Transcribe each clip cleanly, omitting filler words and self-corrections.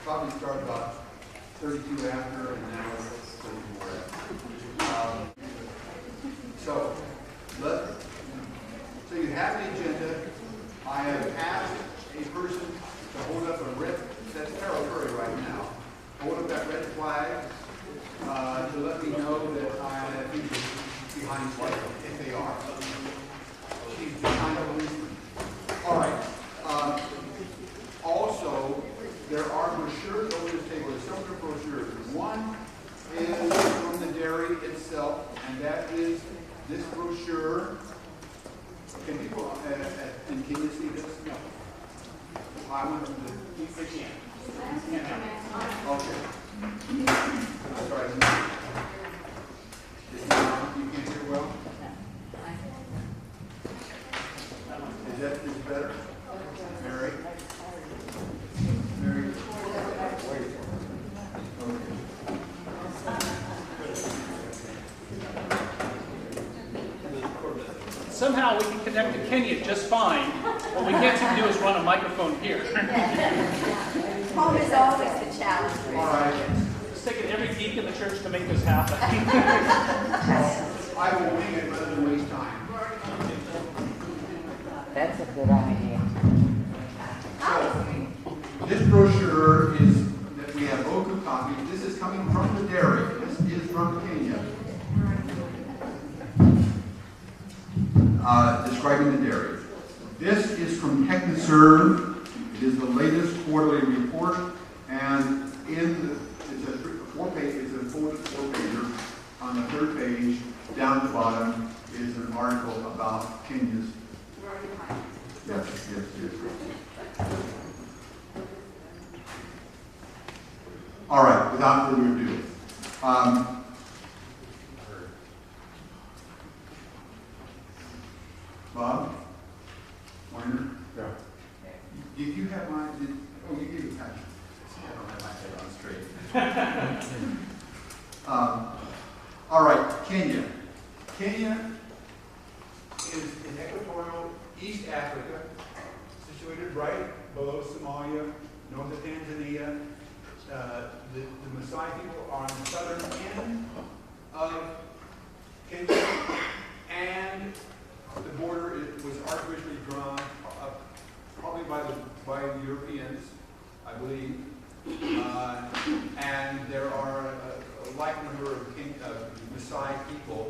probably started about 32 after, and now it's 34 after. So you have the agenda. I have asked a person to hold up a red, that's Carol Curry right now, hold up that red flag to let me know that I think she's behind schedule, if they are. She's behind a policeman. All right. Also, there are brochures over this table. There's several brochures. One is from the dairy itself, and that is this brochure. Can people and can you see this? No. I want them to. They can't. Okay. I'm sorry. Is it on? You can't hear well? Is that better? Mary? Mary? Somehow we can connect to Kenya just fine. What we can't seem to do is run a microphone here. Home is always the challenge. All right. It's taken every geek in the church to make this happen. I will wing it rather than waste time. That's a good idea. So, this brochure is that we have local copies. This is coming from the dairy. This is from Kenya. Describing the dairy. This is from TechnoServe. It is the latest quarterly report, and it's a four-page. It's a four-pager. On the third page, down at the bottom, is an article about Kenya's. Yes. All right. Without further ado. Bob? Weiner? Yeah. Did you have mine? Oh, you gave it back. I don't have my head on straight. All right, Kenya. Kenya is in equatorial East Africa, situated right below Somalia, north of Tanzania. The Maasai people are on the southern end of Kenya, and the border was artificially drawn up probably by the Europeans, I believe, and there are a like number of Maasai people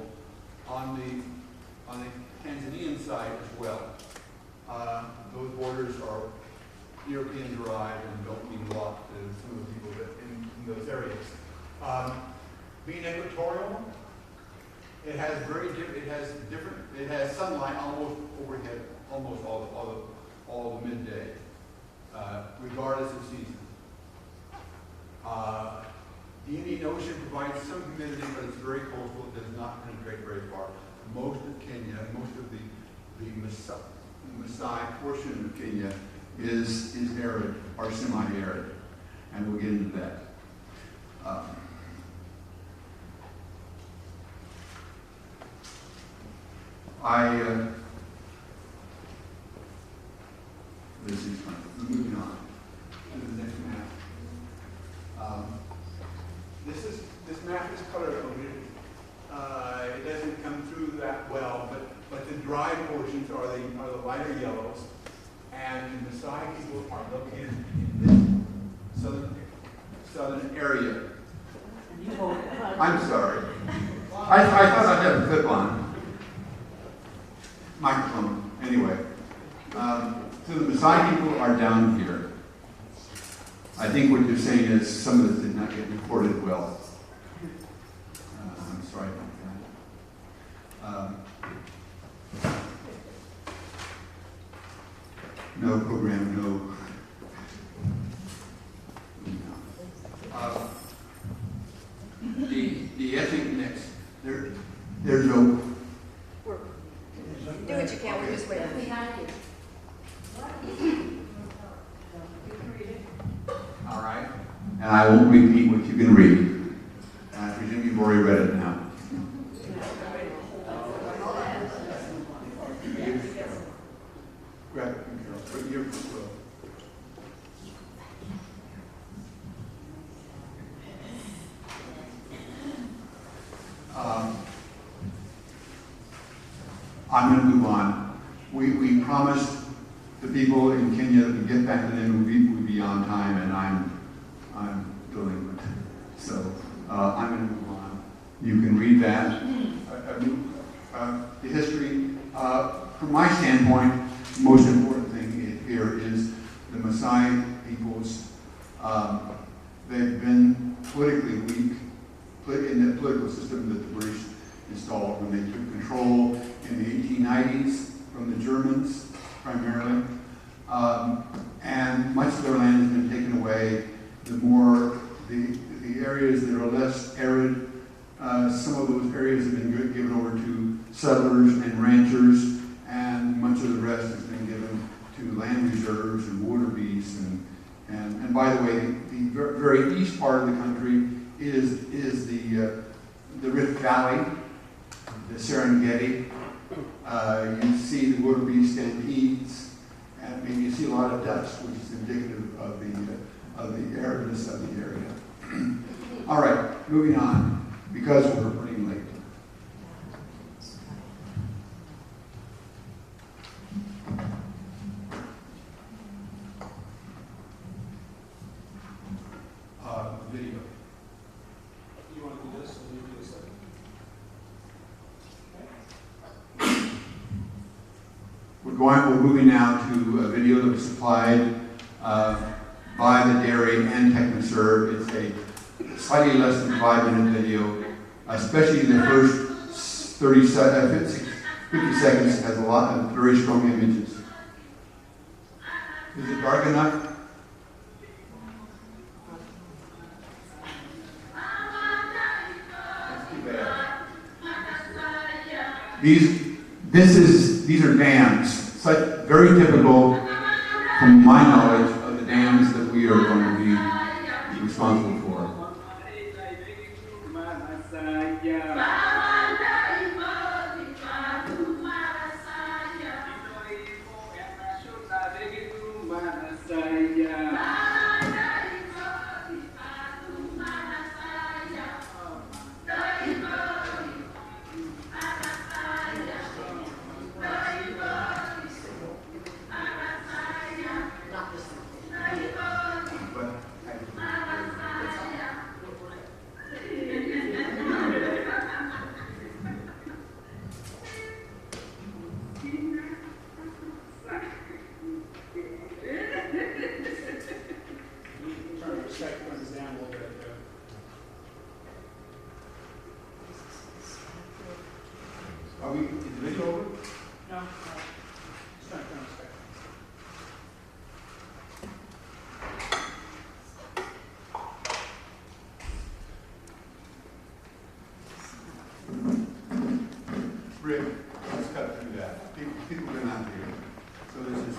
on the Tanzanian side as well. Those borders are European derived and don't mean a lot to some of the people that in those areas. Being equatorial, it has sunlight almost overhead, almost all the midday, regardless of season. The Indian Ocean provides some humidity, but it's very coastal. It does not penetrate very far. Most of Kenya, most of the Maasai portion of Kenya is arid or semi-arid, and we'll get into that. This is fun. Moving on to the next map. This map is color coded. It doesn't come through that well, but the dry portions are the lighter yellows, and the Maasai people are located in this southern area. I'm sorry. I thought I'd have a clip on microphone. Anyway, so the Maasai people are down here. I think what you're saying is some of this did not get recorded well. I'm sorry about that. No program, no. The ethnic mix. There's no. Do what you can, we're just waiting. All right. And I won't repeat what you can read. I presume you've already read it now. Grab it, Carol. I'm going to move on. We promised the people in Kenya that we get back to them, we'd be on time, and I'm delinquent. So I'm going to move on. You can read that. The history, from my standpoint, the most important thing here is the Maasai peoples. They've been politically weak in the political system that the British installed when they took control in the 1890s from the Germans primarily. And much of their land has been taken away. The areas that are less arid, some of those areas have been given over to settlers and ranchers, and much of the rest has been given to land reserves and wildebeest. And by the way, the very east part of the country is the Rift Valley, the Serengeti. You see the wildebeest stampedes, and maybe you see a lot of dust, which is indicative of the aridness of the area. All right, moving on, because we're running late. Video. You want to do this, or you do this later? We're moving now to a video that was supplied by the dairy and TechnoServe. It's a slightly less than 5-minute video, especially the first 50 seconds has a lot of very strong images. Is it dark enough? That's too bad. These are dams. Such very typical, from my knowledge, of the dams that we are going to be responsible for. Are we, is the video over? No. It's not going to start. Rick, let's cut through that. People are not here. So this is.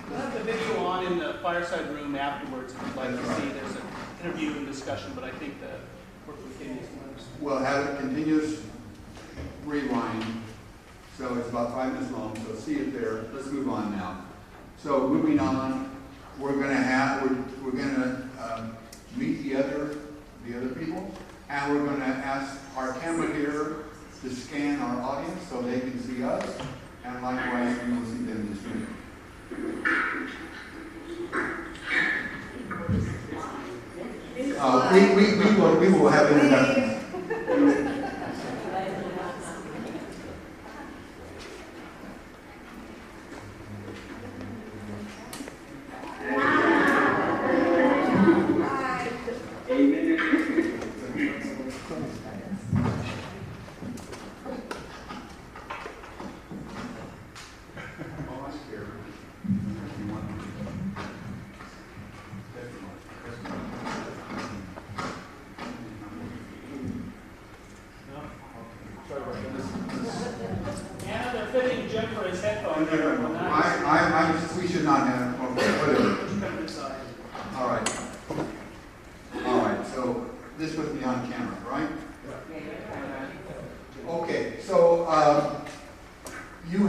We'll have the video on in the fireside room afterwards if you'd like to see. There's an interview and discussion, but I think the work with Katie is more. We'll have it continuous rewind. So it's about 5 minutes long. So see it there. Let's move on now. So moving on, we're going to meet the other people, and we're going to ask our camera here to scan our audience so they can see us, and likewise we will see them in the screen. We will have introductions. Anna, they're fitting Jim for his headphones. We should not have, whatever. All right. All right, so this would be on camera, right? Okay, so you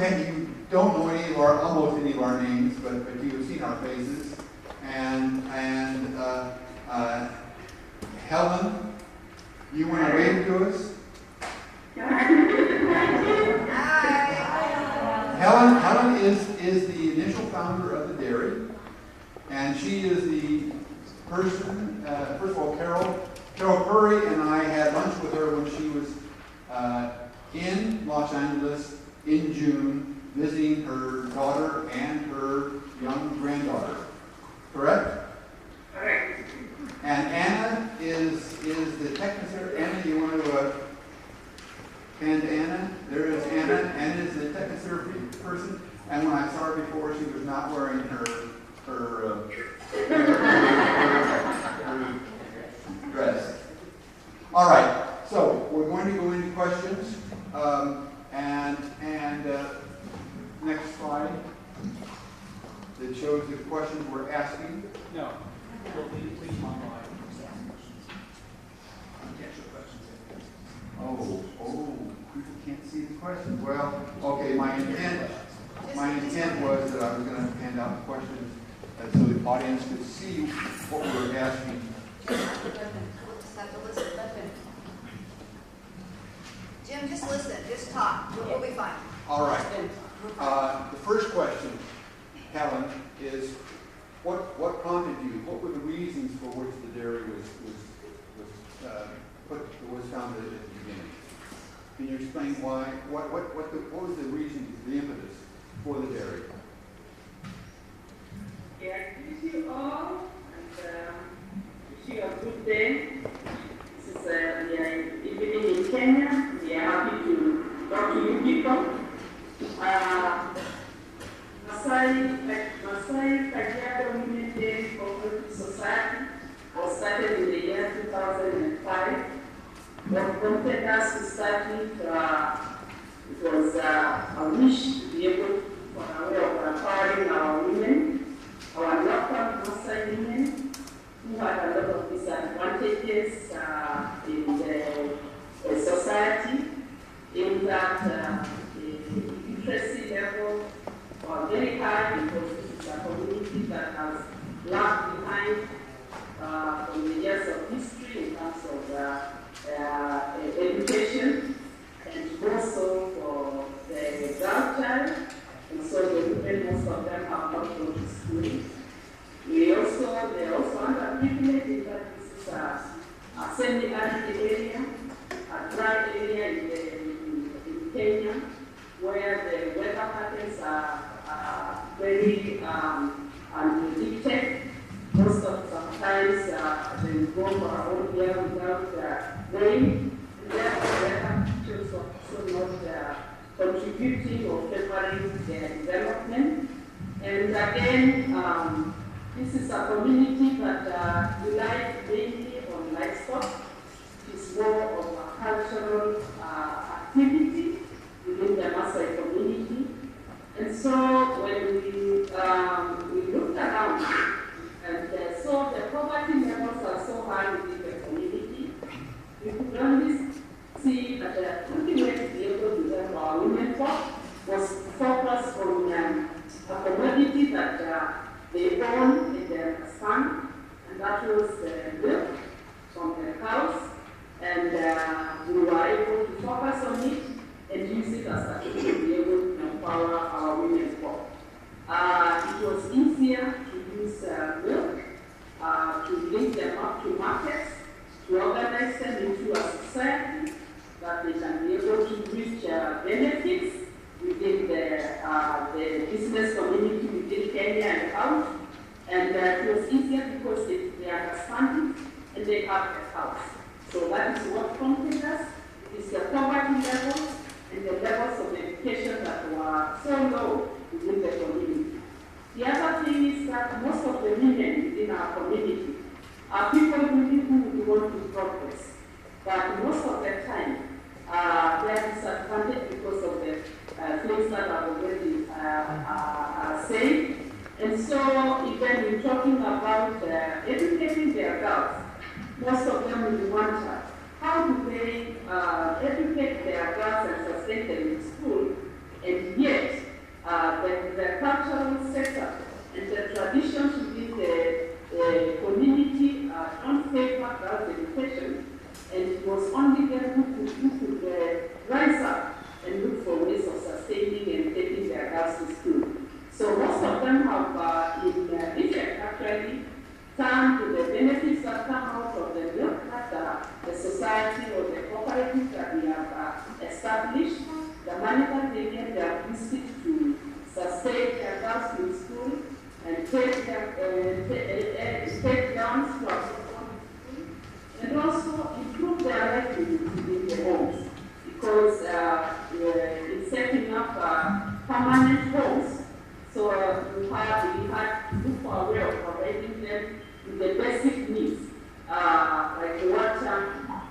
don't know any of our, almost any of our names, but you've seen our faces. And Helen, you want to wave to us? the initial founder of the dairy, and she is the person, first of all, Carol Curry and I had lunch with her when she was in Los Angeles in June, visiting her daughter and her young granddaughter. Correct? Correct. And Anna is the technicer. Anna, you want to hand to Anna? There is Anna. Anna is the technicer person. And when I saw her before, she was not wearing her dress. All right. So we're going to go into questions. Next slide that shows the questions we're asking. No. We'll leave them online. Can't show questions. Oh, people can't see the questions. Well, okay, my intent was that I was going to hand out the questions so the audience could see what we were asking. Just have to listen. Jim, just listen, just talk. We'll be fine. All right. The first question, Helen, is what prompted you? What were the reasons for which the dairy was founded at the beginning? Can you explain why? What was the reason, the impetus for the dairy? Yeah, greet you all, and wish you a good day. This is we are evening in Kenya. We are happy to talk to you people. Maasai Kajiado Women Day Cooperative Society was started in the year 2005. What prompted us to start it, it was a wish to be able to, for a way of empowering our women, our local Maasai women, who had a lot of disadvantages in the society, in that the literacy level was very high because this is a community that has lagged behind from the years of history in terms of education, and also for the girl child, and so the women, most of them have not gone to school. They are also underprivileged in that this is a semi-arid area, a dry area in Kenya, where the weather patterns are very unpredicted. Most of sometimes they go for a whole year without rain, and therefore weather patterns are also not contributing or favoring their development. And again, this is a community that relies mainly on livestock. It's more of a cultural activity within the Maasai community. And so when we looked around and saw the poverty levels are so high within the community, we could only see that the only way to be able to help our women was focused on a commodity that they own and they understand, and that was milk from the cows. And we were able to focus on it and use it as a tool to be able to empower our women folk. It was easier to use milk, to link them up to markets, to organize them into a society that they can be able to reach benefits within the business community within Kenya and out. And it was easier because they understand it and they have the house. So that is what prompted us. It is the poverty level and the levels of education that were so low within the community. The other thing is that most of the women within our community are people who want to progress. But most of the time, they are disadvantaged because of the things that are already said. And so, even in talking about educating their girls, most of them will wonder, how do they educate their girls and sustain them in school, and yet the cultural setup and the traditions within the community don't favor girls' education, and it was only them who could rise up and look for ways of sustaining and taking their girls to school. So most have, in effect, actually, turned to the benefits that come out of the milk that the society or the cooperative that we have established, the money that they get, they have used it to sustain their girls in school and take loans to our school, and also improve their livelihoods in the homes, because in setting up permanent homes, so we had to look for a way of providing them with the basic needs, like water,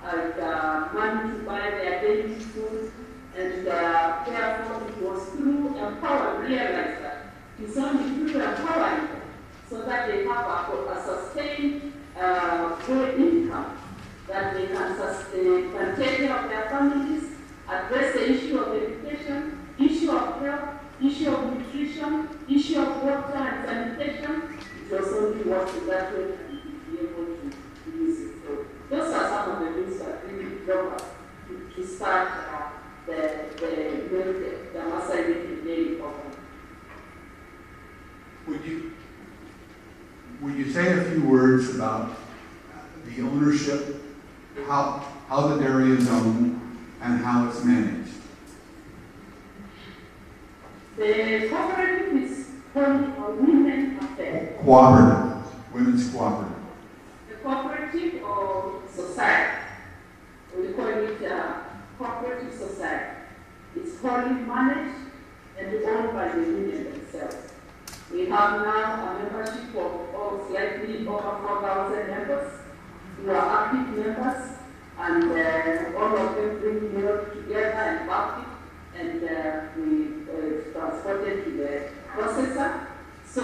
like money to buy their daily food, and therefore it was through empowering, realize that it's only through empowering them so that they have a sustained good income, that they can sustain, can take care of their families, address the issue of education, issue of health, issue of nutrition, issue of water and sanitation. It was only works in that way and be able to use it. So those are some of the things that really drove us to start the Maasai Weekly Daily program. Would you say a few words about the ownership, how the dairy is owned, and how it's managed? The cooperative is called a women affair. Cooperative, women's cooperative. The cooperative or society, we call it cooperative society. It's wholly managed and owned by the women themselves. We have now a membership of slightly over 4,000 members who are active members, and all of them bring milk together and pack it, and we transport it to the processor. So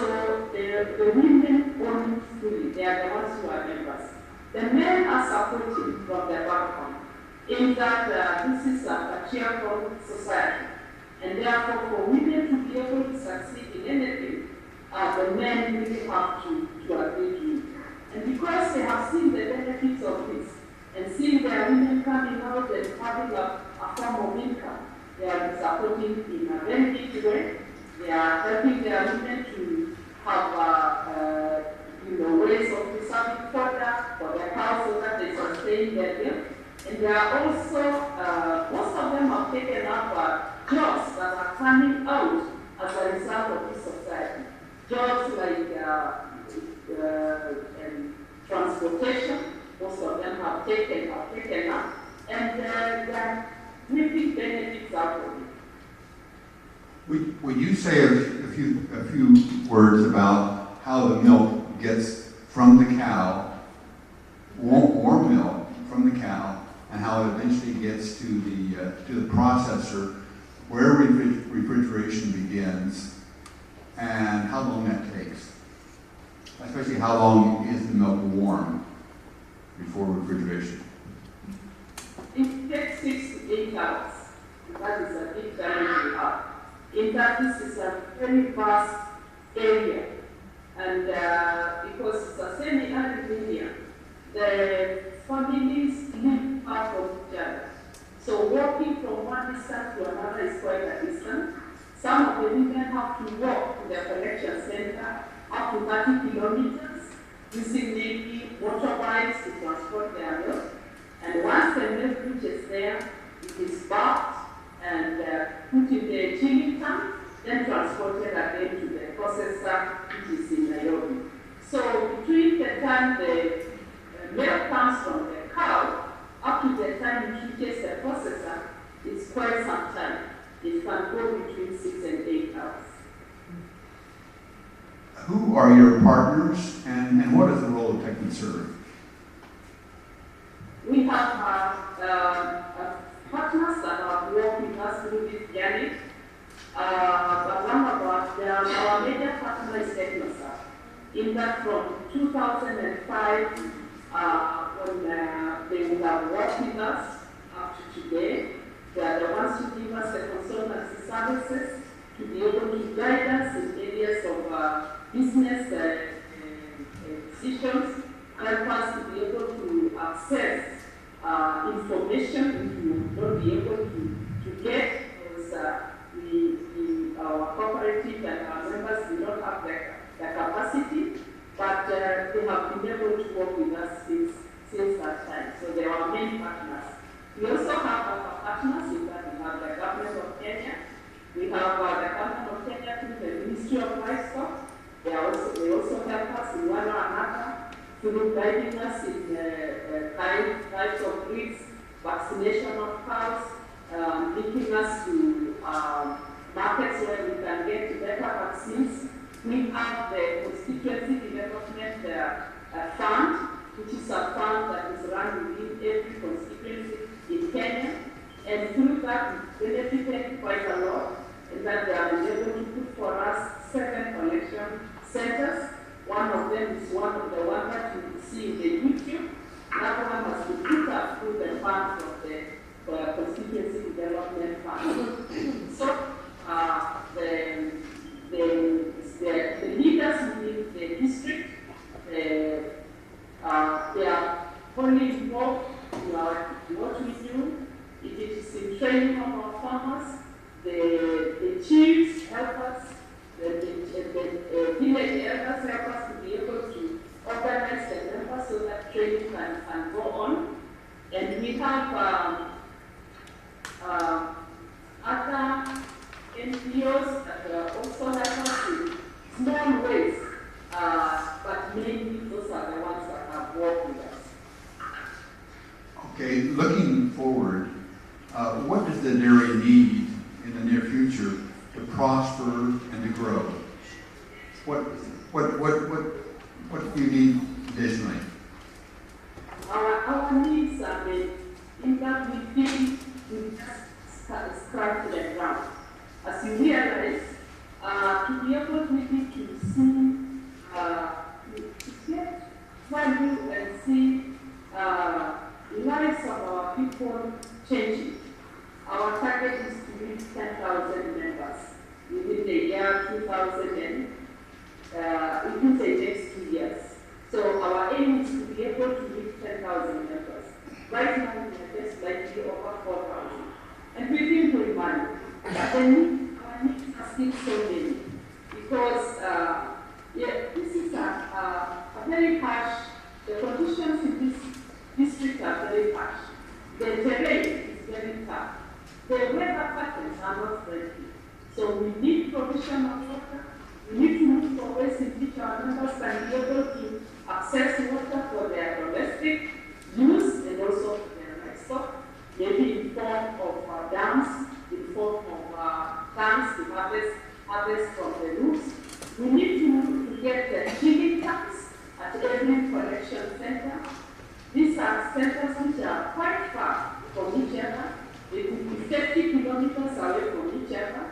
the women own it fully. They are the ones who are members. The men are supporting from their background, in that this is a patriarchal society, and therefore for women to be able to succeed in anything, the men really have to agree to it. And because they have seen the benefits of this, and seeing their women coming out and having a form of income, they are supporting in a very big way. They are helping their women to have ways of preserving fodder for their cows so that they sustain their milk. And they are also, most of them have taken up jobs that are coming out as a result of this society. Jobs like transportation, most of them have taken up, and they are reaping benefits out of it. Would you say a few words about how the milk gets from the cow, warm milk from the cow, and how it eventually gets to the processor, where refrigeration begins, and how long that takes? Especially how long is the milk warm before refrigeration? It takes 6 to 8 hours. That is a big challenge we have. In fact, this is a very vast area, and because it's a semi-arid area, the families live out of each other. So walking from one distance to another is quite a distance. Some of the women have to walk to their collection center up to 30 kilometers, using maybe motorbikes to transport their milk. And once the milk reaches there, it is bagged and put in the chilling tank, then transported again to the processor, which is in Nairobi. So between the time the milk comes from the cow up to the time it reaches the processor, it's quite some time. It can go between 6 and 8 hours. Who are your partners, and what is the role of TechnoServe? We have partners that have worked with us through this journey. But one of our major partners is TechnoServe. In that from 2005, when they would have worked with us up to today, they are the ones who give us the consultancy services to be able to guide us in areas of business decisions, help us to be able to access information which we would not be able to get because our cooperative and our members do not have the capacity, but they have been able to work with us since that time. So there are many partners. We also have other partners. We have the government of Kenya. We have the government of Kenya through the Ministry of Livestock. They also help us in one or another through guiding us in types of breeds, vaccination of cows, linking us to markets where we can get better vaccines. We have the constituency development fund, which is a fund that is run within every constituency in Kenya, and through that we benefited quite a lot, and that they have been able to put for us 7 collection centers. One of them is one of the ones that you can see in the YouTube. That one has been put up through the funds of the constituency development fund. So the leaders within the district, they are only involved in what we do. It is in training of our farmers. The chiefs help us. The village elders help us to be able to organize the members so that training can go on. And we have other NPOs that also help us in small ways, but mainly those are the ones that have worked with us. Okay, looking forward, what does the dairy need in the near future to prosper and to grow? What do you need additionally? Our needs are in that we think we just scratch the ground. As you realize, to be able to see, to get value and see lives of our people changing. Our target is to reach 10,000 members within the year 2000 and within the next 2 years. So our aim is to be able to reach 10,000 members. Right now we are just slightly over 4,000. And we think we manage. But then our needs are still so many. Because this is a very harsh, the conditions in this district are very harsh. The terrain is very tough. The weather patterns are not friendly. So we need provision of water. We need to look for ways in which our members can be able to access water for their domestic use and also for their livestock, maybe in form of dams, in form of tanks to harvest from the roofs. We need to get the chilling tanks at every collection center. These are centers which are quite far from each other. They could be 50 kilometers away from each other.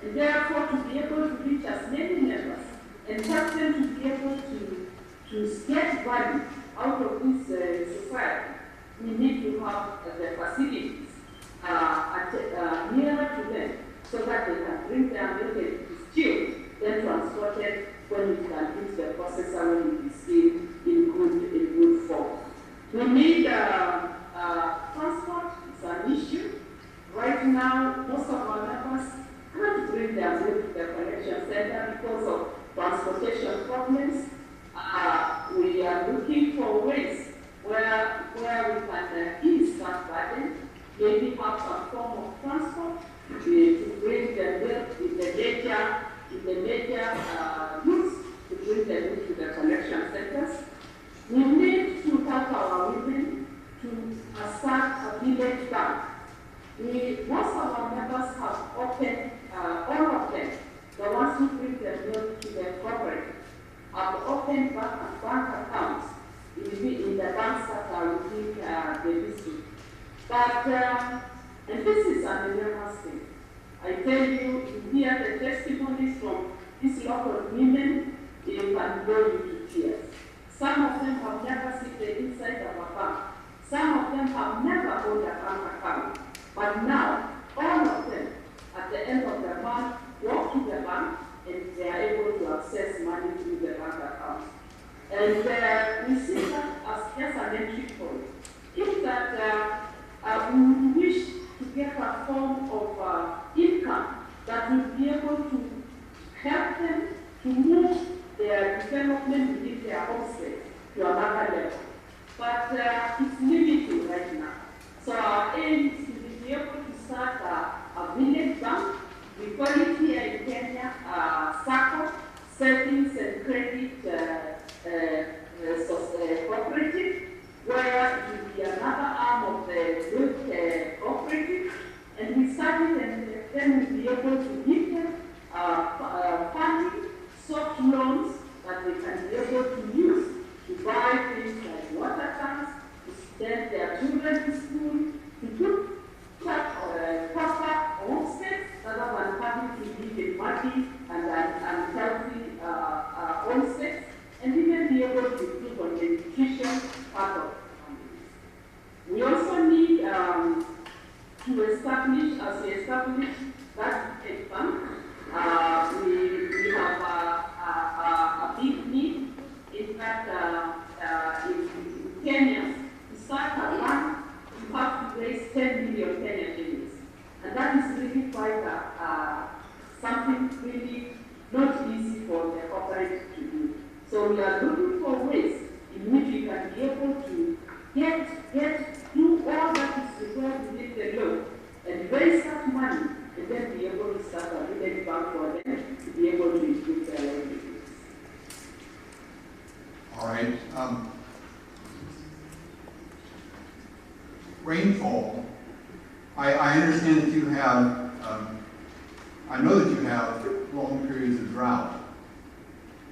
And therefore, to be able to reach as many members and help them to be able to get value out of this society, we need to have the facilities nearer to them so that they can bring their milk and distilled, then transported when it can reach the processor when it is still in good form. We need transport. It's an issue. Right now, most of our members can't bring their milk to the collection center because of transportation problems. We are looking for ways where we can ease that burden, maybe have some form of transport to bring the milk in the major routes, to bring the milk to the collection centers. We need to help our women to start a village bank. Most of our members have opened, all of them, the ones who bring their milk to the cooperative, have opened bank accounts in the banks that are within the district. But, and this is an enormous thing. I tell you, you hear the testimonies from these local women, you can go into tears. Some of them have never seen the inside of a bank. Some of them have never owned a bank account. But now, all of them, at the end of the month, walk to the bank and they are able to access money through the bank account. And we see that as just an entry point. If that we wish to get a form of income that will be able to help them to move their development within their homestead to another level. But it's limited right now. So our aim is to be able to start a village bank. We call it here in Kenya SACCO, Savings and Credit Cooperative, where it will be another arm of the group cooperative. And we started, and then we'll be able to give them funding, soft loans that they can be able to use to buy things like water tanks, to send their children to school, to put proper homesteads rather than having to live in muddy and unhealthy homesteads, and even be able to improve on the nutrition part of families. We also need to establish, as we establish that bank, we have a big need. In fact, in Kenya, to start a bank, you have to raise 10 million Kenyan shillings. And that is really quite something really not easy for the cooperative to do. So we are looking for ways in which we can be able to do all that is required within the law and raise that money and then be able to start a village bank for them to be able to improve their livelihoods. All right. Rainfall. I understand that you have, I know that you have long periods of drought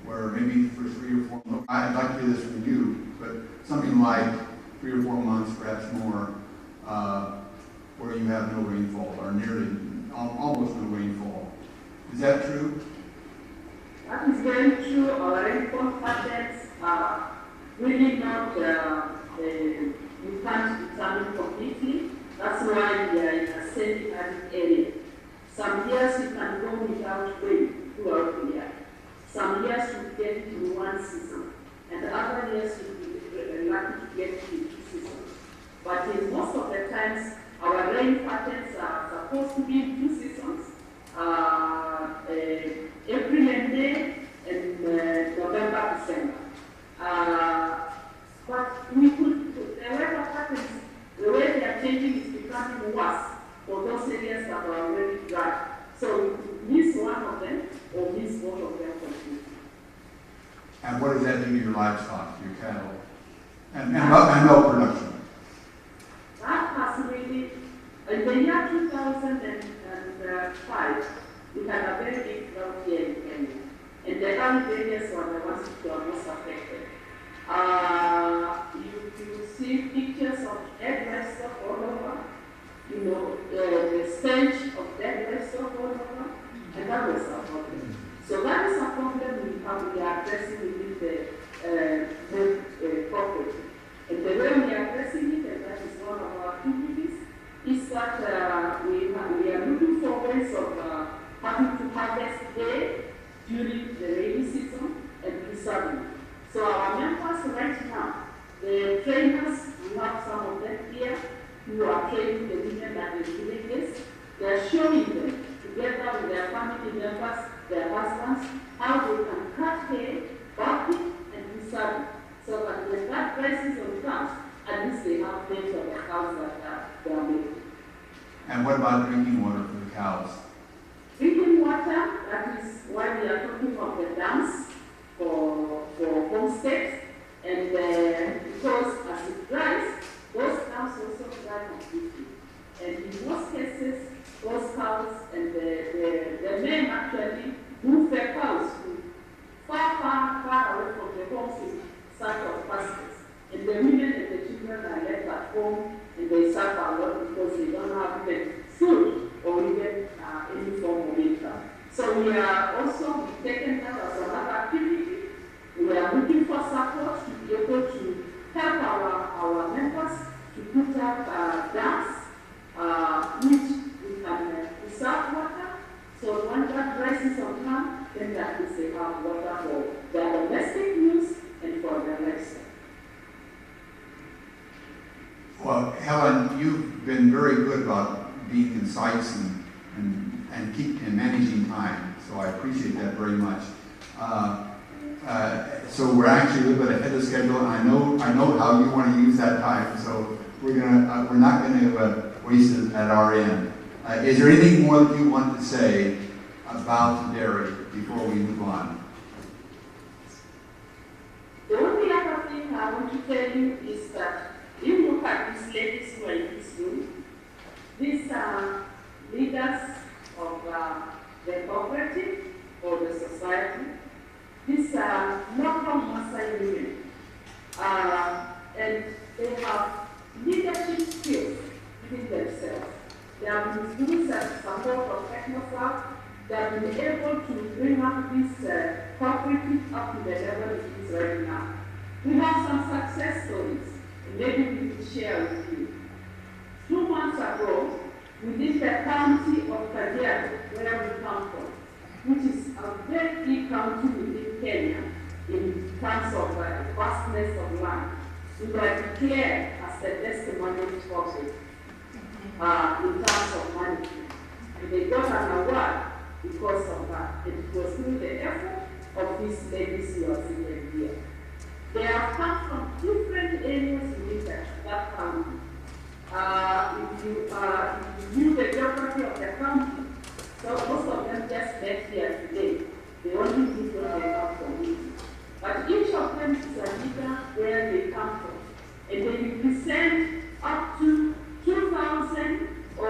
where maybe for 3 or 4 months, I'd like to hear this from you, but something like 3 or 4 months, perhaps more, where you have no rainfall or nearly, almost no rainfall. Is that true? That is very true. Our rainfall patterns are really not, you can't determine completely. That's why we are in a semi-arid area. Some years you can go without rain throughout the year. Some years you get it in one season, and other years you be lucky to get it in 2 seasons. But in most of the times, our rain patterns are supposed to be in 2 seasons, April and May, and November, December. But we could, the weather patterns, the way they are changing is becoming worse for those areas that are already dry. So we could miss one of them or miss both of them completely. And what does that do to your livestock, your cattle, and milk production? That has really, in the year 2005, we had a very big drought here in Kenya. And the early areas were the ones which were most affected. You see pictures of dead livestock all over, you know, the stench of dead livestock all over, and that was a problem. So that is a problem we are addressing within the corporate. And the way we are addressing it, and that is one of our activities, is that we are looking for ways of having to harvest hay during the rainy season and preserving. So our members right now, the trainers, we have some of them here who are training the women at the villages. They are showing them, together with their family members, their husbands, how they can cut hay, bulk it, and preserve it. So that when that dry season comes, at least they have plenty of the cows that they are making. And what about drinking water for the cows? Drinking water, that is why we are talking of the dams for homesteads. And because as it dries, those cows also dry completely. And in most cases, those cows and the men actually move their cows far away from the homes in search of pastures. And the women and the children are left at home and they suffer a lot because they don't have even food or even any form of income. So we are also taking that as another activity. We are looking for support to be able to help our members to put up dams which we can preserve water. So when that dry season comes, then that is they have water for their domestic use and for their livestock. Well, Helen, you've been very good about being concise and managing time, so I appreciate that very much. So we're actually a little bit ahead of schedule, and I know how you want to use that time, so we're not gonna waste it at our end. Is there anything more that you want to say about dairy before we move on? The only other thing I want to tell you is that if you look at these ladies who are in this room, these are leaders of the cooperative or the society. These are local Maasai women, and they have leadership skills within themselves. They have been doing support of Technofarm. They have been able to bring up this cooperative up to the level it is right now. We have some success stories, and maybe we will share with you. 2 months ago, within the county of Kajiado, where we come from, which is a very big county within Kenya in terms of vastness of land, we were declared as the best managed corporate in terms of management. And they got an award because of that. And it was through the effort of these ladies who are sitting here. They have come from different areas within that county. If you view the geography of the county, so most of them just met here today. They only did where they come from. But each of them is a leader where they come from. And they represent up to 2,000 or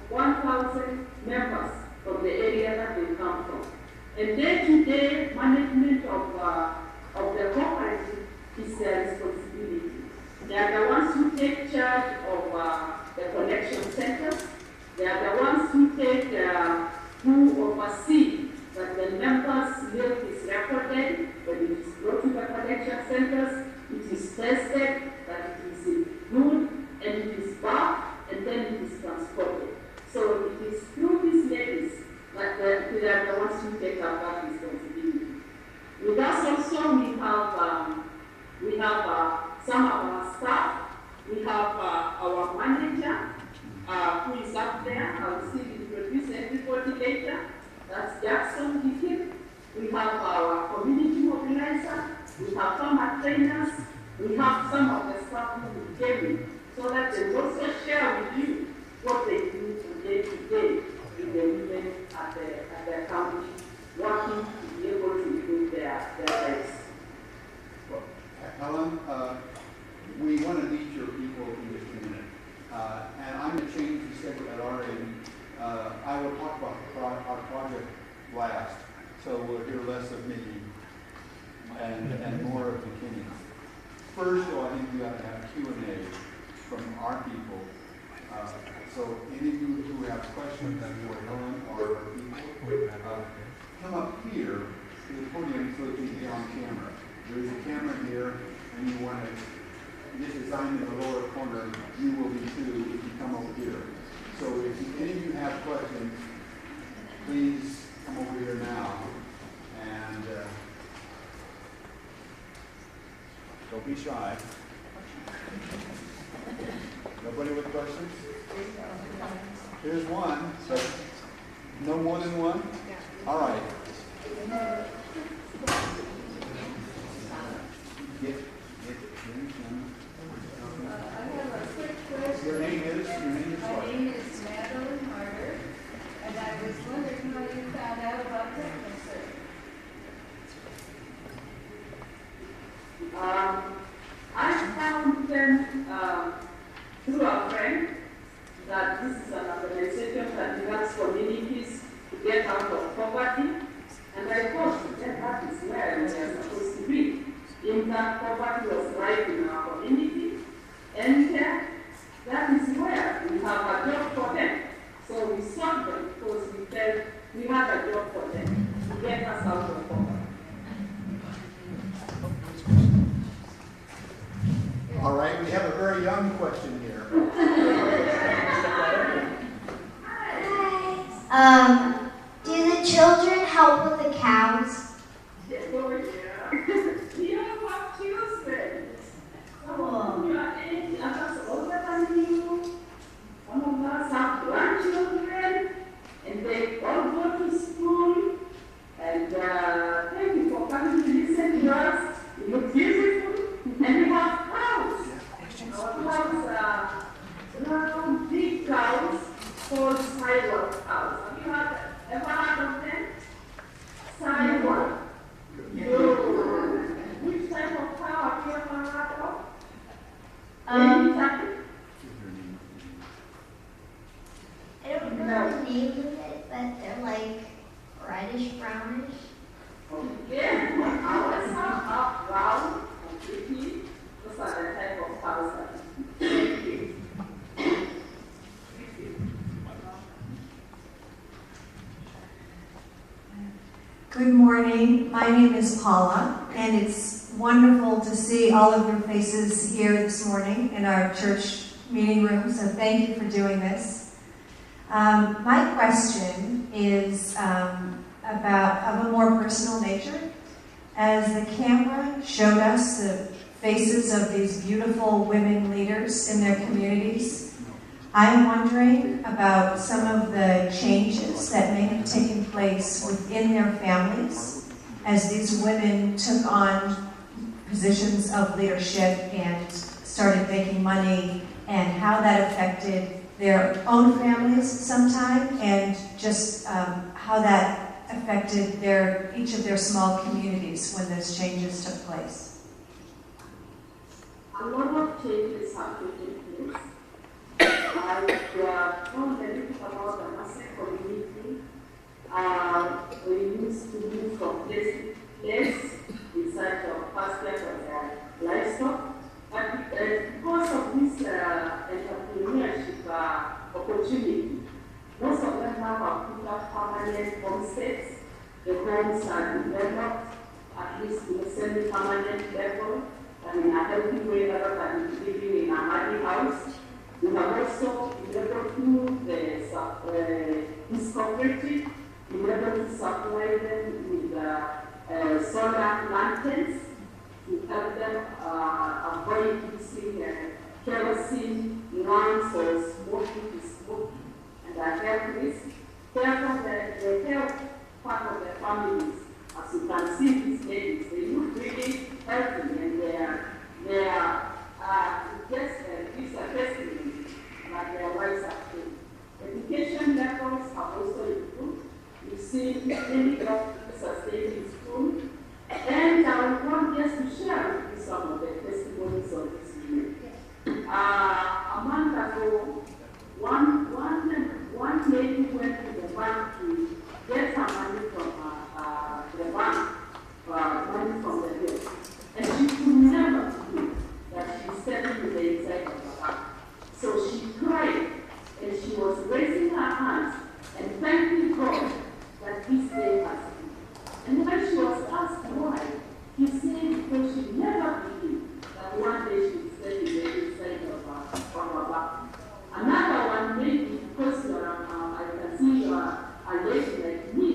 1,000 members from the area that they come from. And day-to-day management of the cooperative is their responsibility. They are the ones who take charge of the collection centers. They are the ones who oversee that the members' milk is recorded when it is brought to the collection centers, it is tested, that it is good, and it is back, and then it is transported. So it is through these ladies that they are the ones who take up that responsibility. With us also, we have some of our staff. We have our manager, who is up there. I will see introduce everybody later. That's Jackson Dickens. We have our community mobilizer. We have farmer trainers. We have some of the staff who came in, so that they also share with you what they do from day to day in the women at the county, working to be able to improve their lives. Well, Helen, we want to meet your people in just a minute. And I'm going to change the schedule at our end. I will talk about our project last, so we'll hear less of me and more of McKinney. First, though, I think we ought to have Q&A from our people. So any of you who have questions for Helen or her people, come up here to the podium so that you can get on camera. There's a camera here, and you want to get designed in the lower corner. You will be too if you come over here. So if any of you have questions, please come over here now. And don't be shy. Nobody with questions? Here's one. So no more than one? All right. I have a quick question. Your name is My what? name is Madeline Harder, and I was wondering how you found out about TechnoServe. I found them through a friend that this is an organization that helps communities to get out of poverty. And I thought that is where we are supposed to be. In that poverty was right in our community. And that is where we have a job for them. So we sought them because we felt we had a job for them to get us out of poverty. All right, we have a very young question here. Do the children help with the cows? We all have children. Some of you are 8 others older than you. Some of us have grandchildren, and they all go to school. And thank you for coming to listen morning. My name is Paula, and it's wonderful to see all of your faces here this morning in our church meeting room, so thank you for doing this. My question is of a more personal nature. As the camera showed us the faces of these beautiful women leaders in their communities, I'm wondering about some of the changes that may have taken place within their families as these women took on positions of leadership and started making money, and how that affected their own families sometime, and just how that affected each of their small communities when those changes took place. A lot of changes have taken place. I told a little about the Maasai community. We used to move from place to place in search of pastures and livestock. But because of this entrepreneurship opportunity, most of them now have put up permanent homesteads. The homes are developed at least to a semi-permanent level and in a healthy way rather than living in a muddy house. We have also been able to this cooperative, been able to supply them with solar lanterns to help them avoid using kerosene lamps or smoking to smoke and a health risk. Therefore, the health part of their families, as you can see these ladies, they look really healthy, and they are just gives a testimony that their wives are doing. Education levels have also improved. You see many doctors are staying in school. And I want just to share with you some of the testimonies of this women. A month ago, one lady went to the bank to get her money from the bank, money from the bill. And she could never believe that she was stepping to the inside of the bank. So she cried, and she was raising her hands and thanking God that this day has been. And when she was asked why, he said because she never believed that one day she would step in the inside of her back. Another one, maybe because I can see you are a lady like me.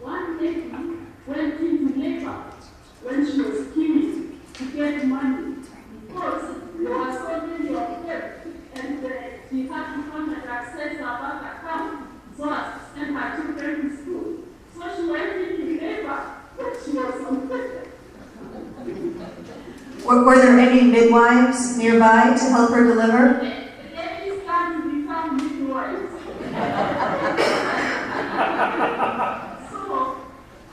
One lady went into labor when she was scheming to get money because there was so many of them, and she had to come and access her bank account so as to send her children to school. So she went into labor when she was on paper. Were there any midwives nearby to help her deliver? The ladies had to become midwives. So,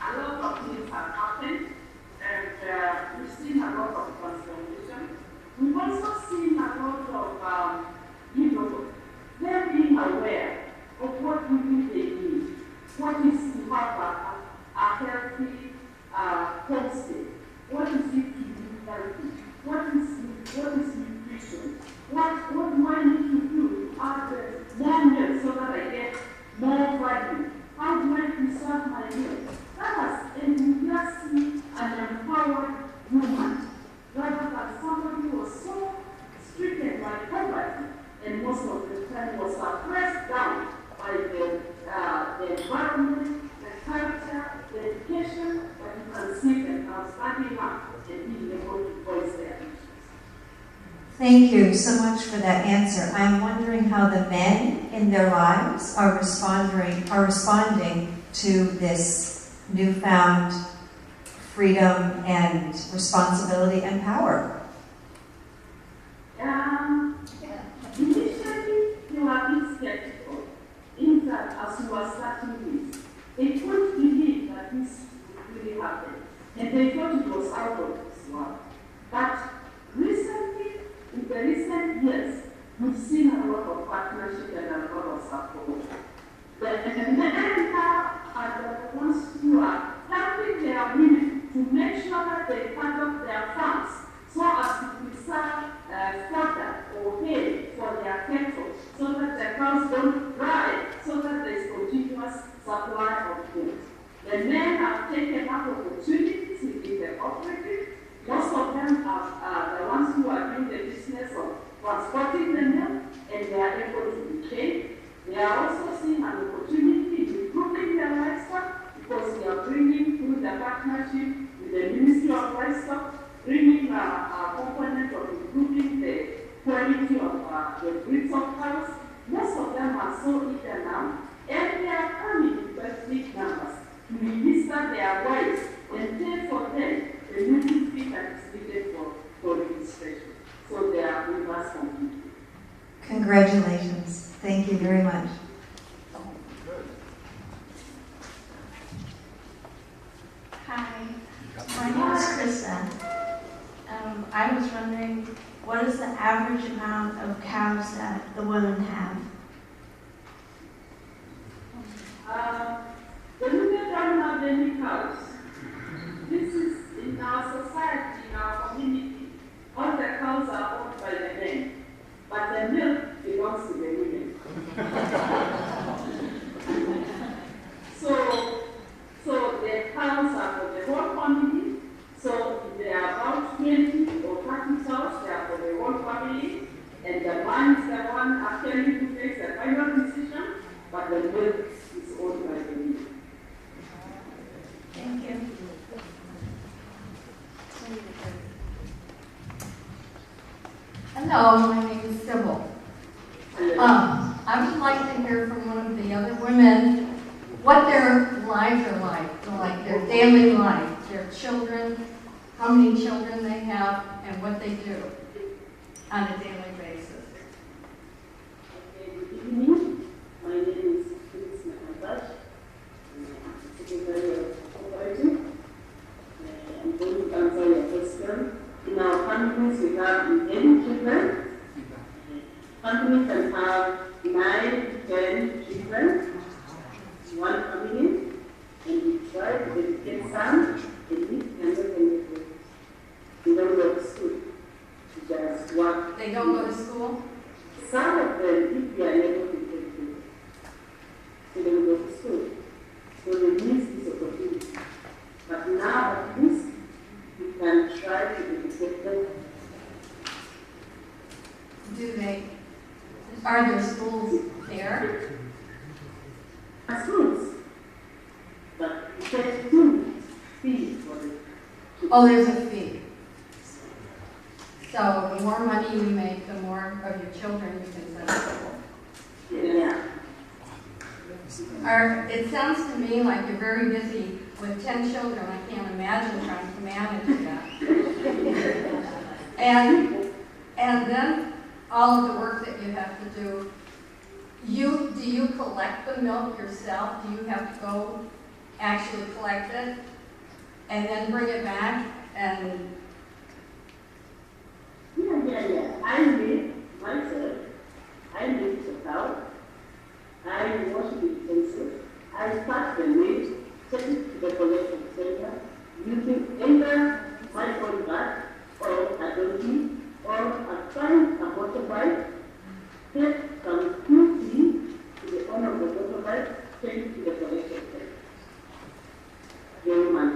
a lot of things have happened, and we've seen a lot of transformation. We've also seen a lot of, them being aware of what really they need. What is to have a healthy homestead? What is it to be healthy? What is nutrition? What do I need to do to add more milk so that I get more value? How do I preserve my milk? And we just see an empowered woman rather than somebody who was so stricken by poverty and most of the time was pressed down by the environment, the culture, the education, but you can see them now standing up and being able to voice their issues. Thank you so much for that answer. I'm wondering how the men in their lives are responding to this newfound freedom and responsibility and power. Initially, they were a bit skeptical. In fact, as we were starting this, they couldn't believe that this would really happen. And they thought it was out of this world. But recently, in the recent years, we've seen a lot of partnership and a lot of support. The men are the ones who are helping their women to make sure that they cut off their farms so as to preserve fodder or hay for their cattle, so that the cows don't dry, so that there is continuous supply of food. The men I was wondering, what is the average amount of cows that the women have? The women don't have any cows. This is in our society, in our community. All the cows are owned by the men, but the milk belongs to the women. So the cows are for the whole family. So if there are about 20 or 30 cows, they are for the whole family. And the man is the one actually who takes the final decision, but the milk is owned by the women. Thank you. Hello, my name is Sybil. I would like to hear from one of the other women what their lives are like their daily life, their children, how many children they have, and what they do on a daily basis. Okay, good evening. My name is Chris Makabash. I'm Secretary of Cooperative. I'm going to answer your question. In our families, we have 10 children. Family can have 9 to 10 children. One family, and we try to educate some, and we cannot educate. They don't go to school. They just work. They don't go to school? Some of them, if we are able to take them, they don't go to school. So they miss this opportunity. But now, at least, we can try to educate them. Are there schools there? Schools, but it takes 2 fees for it. Oh, there's a fee. So the more money you make, the more of your children you can send to school. Yeah. It sounds to me like you're very busy with 10 children. I can't imagine trying to manage that. And then all of the work that you have to do. Do you collect the milk yourself? Do you have to go actually collect it and then bring it back? And Yeah. I make myself. I make the cow. I wash the utensils. I pack the meat, take it to the collection center, using either my own bag or a donkey or a fine a motorbike. Take some food to the owner of the motorbike, take it to the collection center. Very much.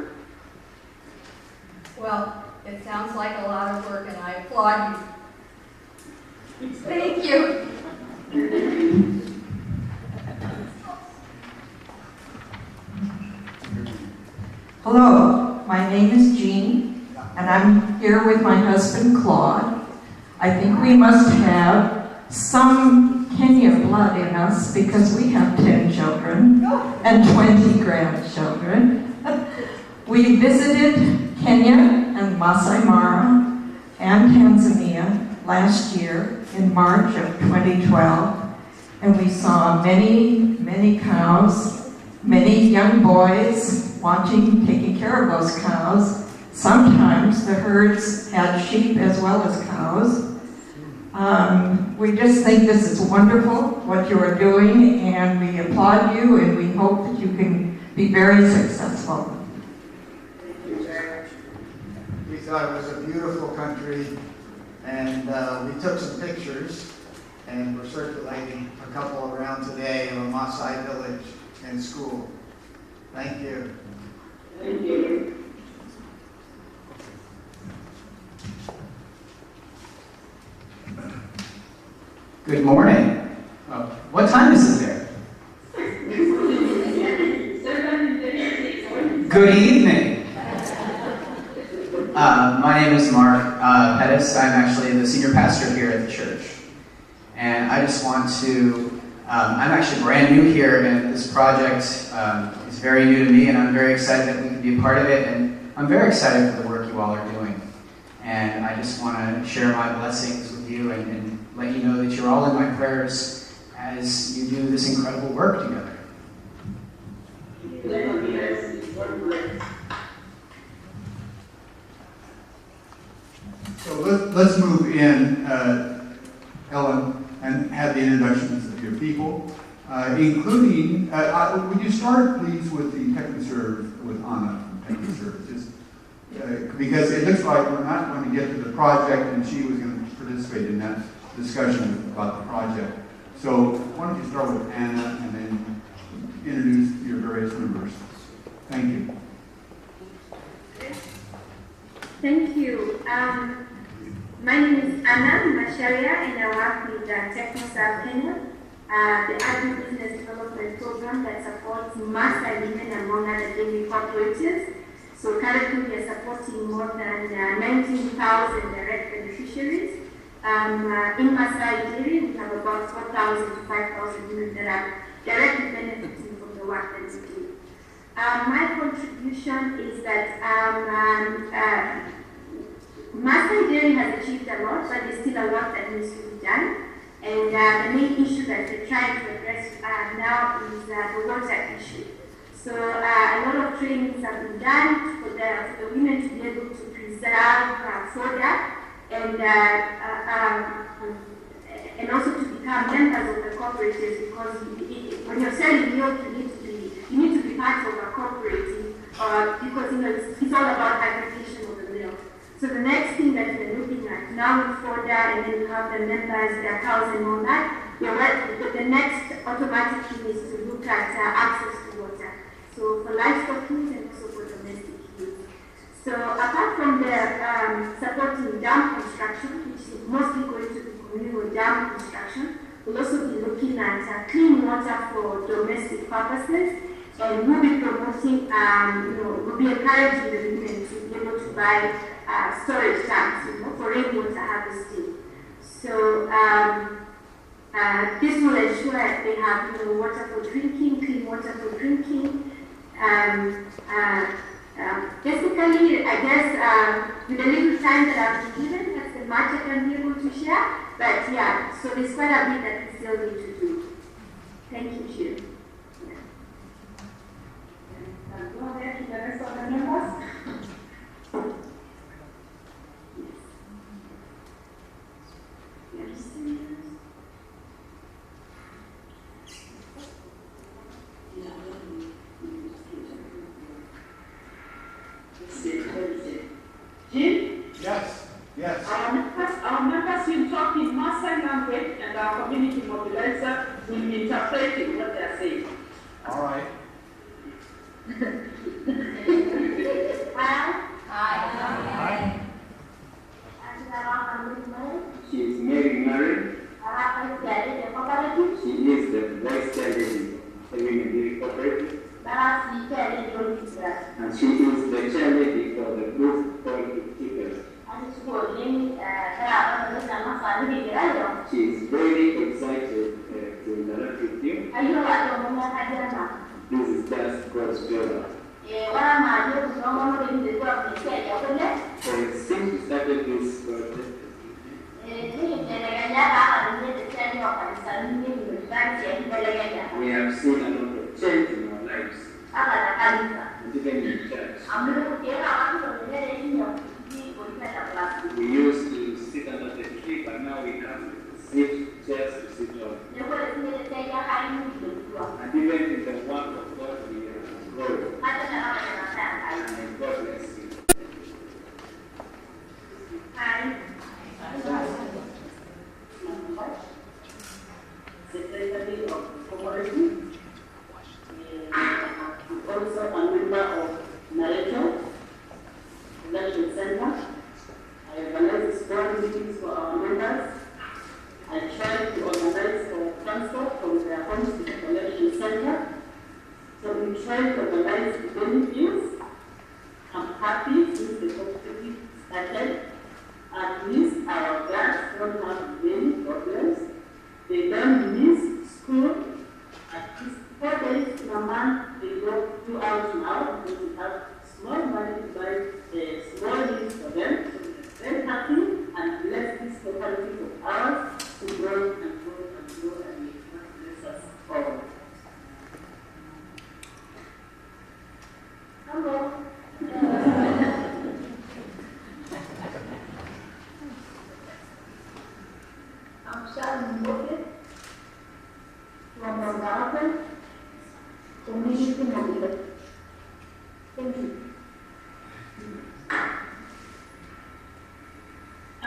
well, it sounds like a lot of work, and I applaud you. Thank you. Hello, my name is Jean, and I'm here with my husband Claude. I think we must have some Kenya blood in us because we have 10 children and 20 grandchildren. We visited Kenya and Maasai Mara and Tanzania last year in March of 2012, and we saw many cows, many young boys taking care of those cows. Sometimes the herds had sheep as well as cows. We just think this is wonderful, what you are doing, and we applaud you, and we hope that you can be very successful. We thought it was a beautiful country, and we took some pictures, and we're circulating a couple around today of a Maasai village and school. Thank you. Thank you. Good morning. What time is it there? Good evening. My name is Mark Pettis. I'm actually the senior pastor here at the church. And I just want to, I'm actually brand new here, and this project is very new to me, and I'm very excited that we can be a part of it, and I'm very excited for the work you all are doing. And I just want to share my blessings with you and let you know that you're all in my prayers as you do this incredible work together. So let's move in, Ellen, and have the introductions of your people, including, would you start, please, with the TechnoServe, with Anna from TechnoServe, just because it looks like we're not going to get to the project, and she was going to participate in that discussion about the project. So why don't you start with Anna, and then introduce your various members. Thank you. Thank you. My name is Anna Masharia, and I work with TechnoServe Kenya, the agribusiness development program that supports Maasai women among other dairy cooperatives. So currently we are supporting more than 19,000 direct beneficiaries. In Maasai dairy, we have about 4,000 to 5,000 women that are directly benefiting from the work that we do. My contribution is that Maasai dairy has achieved a lot, but there's still a lot that needs to be done. And the main issue that we're trying to address now is the water issue. So a lot of trainings have been done for the women to be able to preserve fodder and also to become members of the cooperatives, because when you're selling milk, you need to be part of a cooperative, because it's all about aggregation of the milk. So the next thing that we're looking at now with fodder, and then you have the members, their cows and all that, the next automatic thing is to look at access to water. So for livestock use and also for domestic use. So apart from the supporting dam construction, which is mostly going to be communal dam construction, we'll also be looking at clean water for domestic purposes, and we'll be promoting, we'll be encouraging the women to be able to buy storage tanks, for rainwater harvesting. So this will ensure they have, water for drinking, clean water for drinking. Basically, I guess with the little time that I've been given, that's the much I can be able to share. But yeah, so there's quite a bit that we still need to do. Thank you, Chair. Go ahead to the rest of the members. Jim? Yes, yes. Our members will talk in Maasai language, and our community mobilizer will be interpreting what they are saying. All right. Hi. She is Mary Murray. She is the vice chairlady of the Women Dairy Cooperative. And she is the chairlady for the group called Keepers. She is very excited to interact with you. This is just God's favor. Since we started this project, we have seen a lot of change in our lives, and even in church. We used to sit under the tree, but now we have sit chairs to sit on. And even in the work of God, we are growing. And God bless you. Hi. Secretary of Cooperative, also a member of Nareto Collection Center. I organize board meetings for our members. I try to organize for transport from their homes to the collection center. So we try to organize the benefits. I'm happy since the cooperative started. At least our girls don't have many problems. They don't miss school. At least 4 days in a month, they go 2 hours now because we have small money to buy small needs for them. So we're very happy and bless this cooperative of ours to grow and grow and grow and make bless us all. Hello.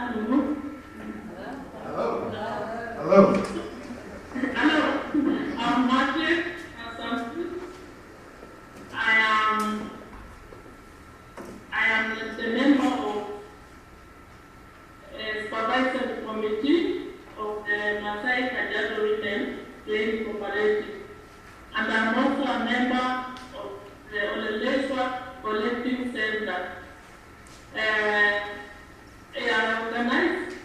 Hello. Hello. Hello, I'm Margaret Sanskrit. I am the member of a supervisory committee of the Maasai Skype Women Training Cooperative. And I'm also a member of the Oleleswa Collective Center. I have organized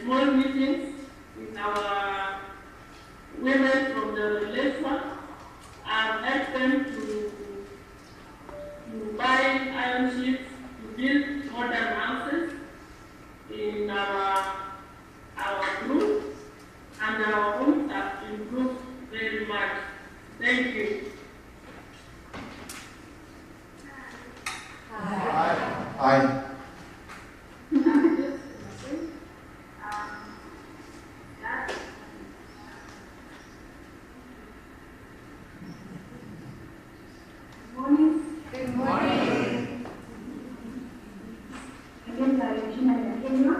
small meetings with our women from the Oleleswa. I've helped them to buy iron sheets, to build modern houses in our group, and our homes have improved very much. Thank you. Hi. Good morning. Again, Regina Kenya,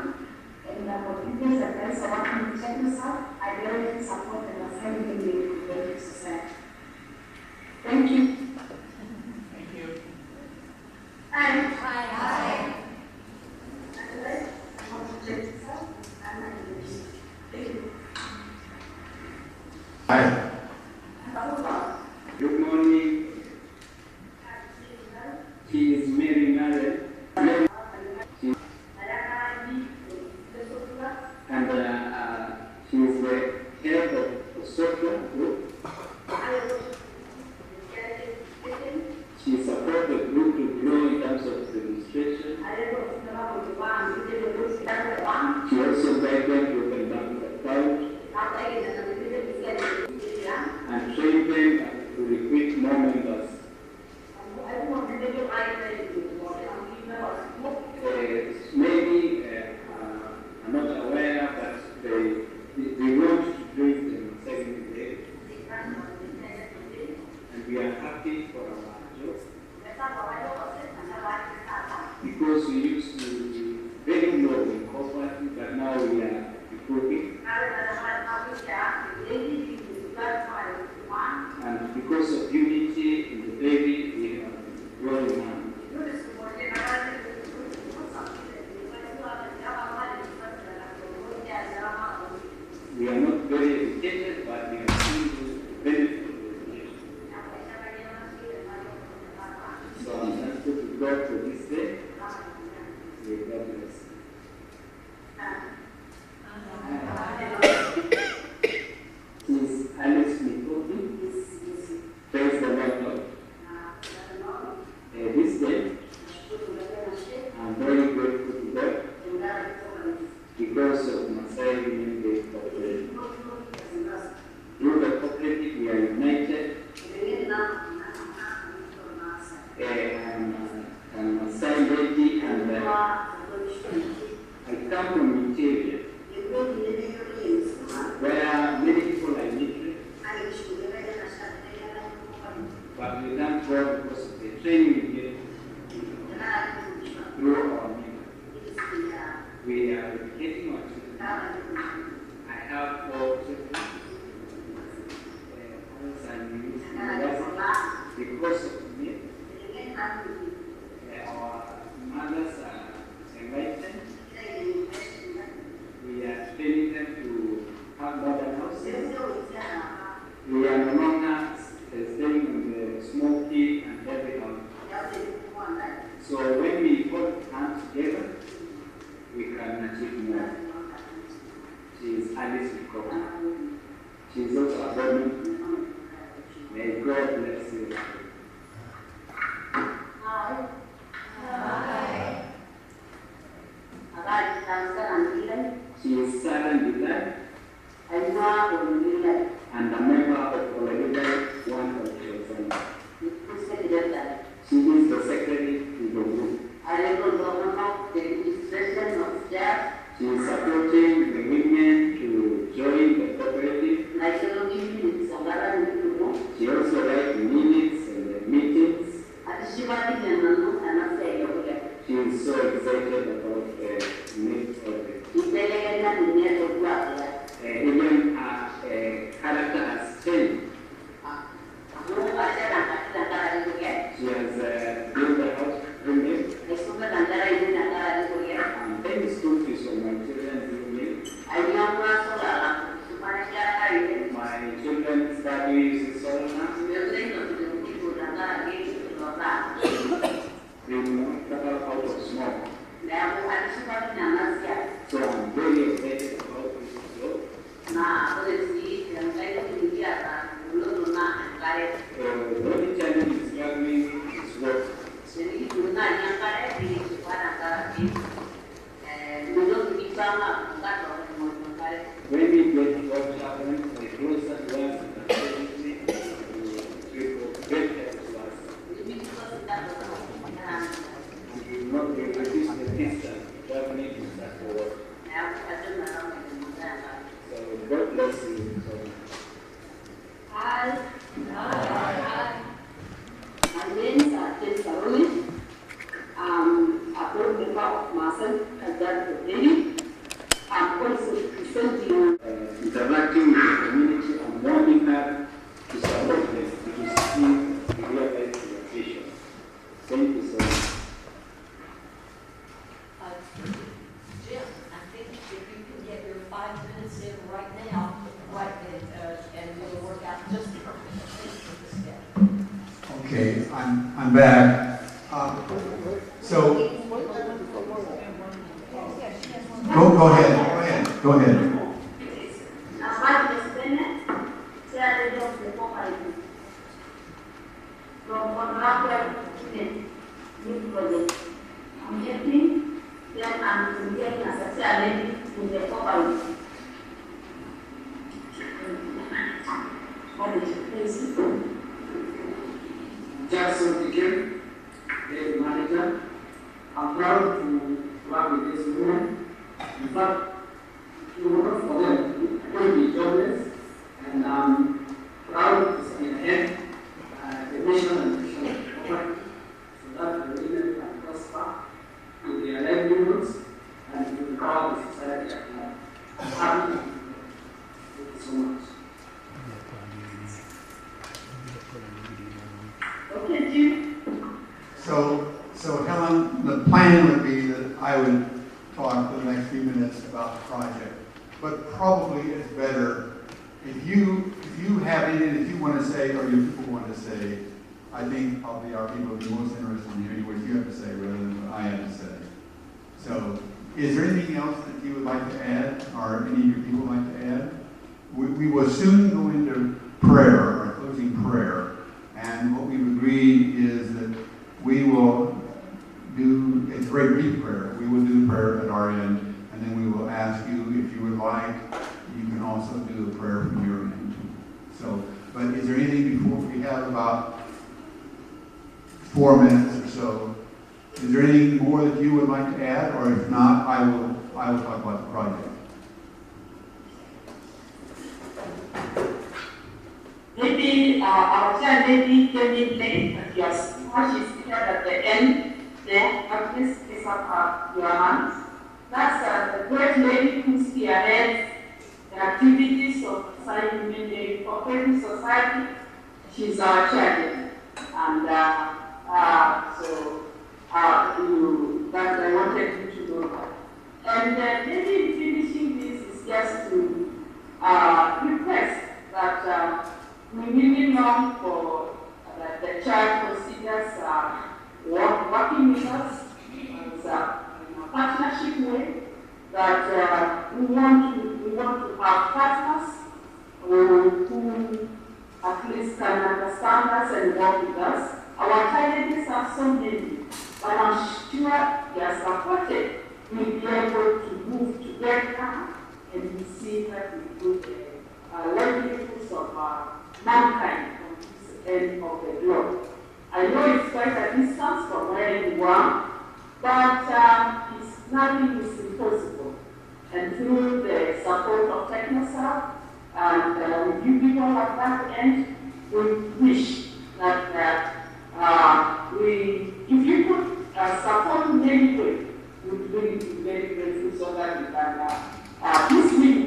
and for details and friends who want to check us out, I really support the Maasai Women Society. Thank you. Thank you. Hi. Hi. I want to check this out. Thank you. Hi. Good morning. She is Mary married. And she is the head of the social group. She supports the group to grow in terms of administration. She also guides them to open bank account and train them to recruit more members. Maybe I'm not aware, but they want to drink the second day, and we are happy for our job because we used to be very low in poverty, but now we are improving. And because of unity in the baby, we are growing on. We are not very educated, but we are still benefit of education. So I'm thankful to God for this day. May God bless. This is Alice Mikobi. Praise the Lord. This day, I'm very grateful to God because of Maasai Women Day Cooperative. Through the cooperative, we are united. I'm a Maasai lady, and I come from interior, where many people are literate. But we thank God because of the training we get through our media. We are educating our children. I have 4 children. Because of me, our mothers are enlightened. We are training them to have modern houses. We are no longer staying in the smoky and heavy house. So when we put hands together, we can achieve more. She is Alice Mikobi. She is also a woman. May God bless you. Hi. She is Sarah Dillard and a member of Oleleswa, one of the She is the secretary to the group. She is supporting the women to join the cooperative. She also writes minutes and meetings. She is so excited about the next project. Even her character has changed. She has built a house roommate. And paying school fees for my children's roommate. My children study Solana. They will not travel out of smoke. So I'm very excited about this job. The only challenge is struggling is work. When we get what happens, the closer to us, the definitely we will get help to us. We will not reduce the distance, definitely start to work. So God bless you. Hi. My name is Carolyn. I'm a board member of Maasai Skype. I'm also presenting. Interacting with the community and warming her to support them to see realize the vision. Thank you so much. Jim, I think if you can get your 5 minutes in right now, and we'll work out just perfect. Okay, I'm back. So go ahead. I'm helping, then I'm creating as a lady in the company. Jackson Dikin, the manager. I'm proud to work with this woman. In fact, you work for them, will be jobless, and I'm proud to see ahead the mission and vision of the company so that the women can prosper with their livelihoods and to empower the society at large. I'm happy. Thank you so much. Okay, Jim. So Helen, the plan would be that I would talk for the next few minutes about the project. But probably it's better if you have anything that you want to say or your people want to say. I think probably our people will be most interested in hearing what you have to say rather than what I have to say. So, is there anything else that you would like to add, or any of your people would like to add? We will soon go into prayer, our closing prayer. And what we've agreed is that we will do a great brief prayer. We will do prayer at our end, and then we will ask you if you would like. You can also do a prayer from your end. So, but is there anything before we have about 4 minutes or so? Is there anything more that you would like to add, or if not, I will talk about the project. Maybe our child maybe came in late, but yes, she's seated at the end there. Please place up your hands. That's the great lady who spearheads the activities of Maasai Women Day Cooperative Society. She's our chairman, and that I wanted you to know that. And maybe finishing this is just to request that we really long for that the church considers working with us as a partnership way. That we want to have partners who at least can understand us and work with us. Our challenges are so many, but I'm sure they are supported. We'll be able to move together and we see that we do the livelihoods of mankind on this end of the globe. I know it's quite a distance from where you are, but nothing is impossible. And through the support of TechnoSouth and with you people at that end, we wish that if you could support in any way, we will be very grateful so that we can this week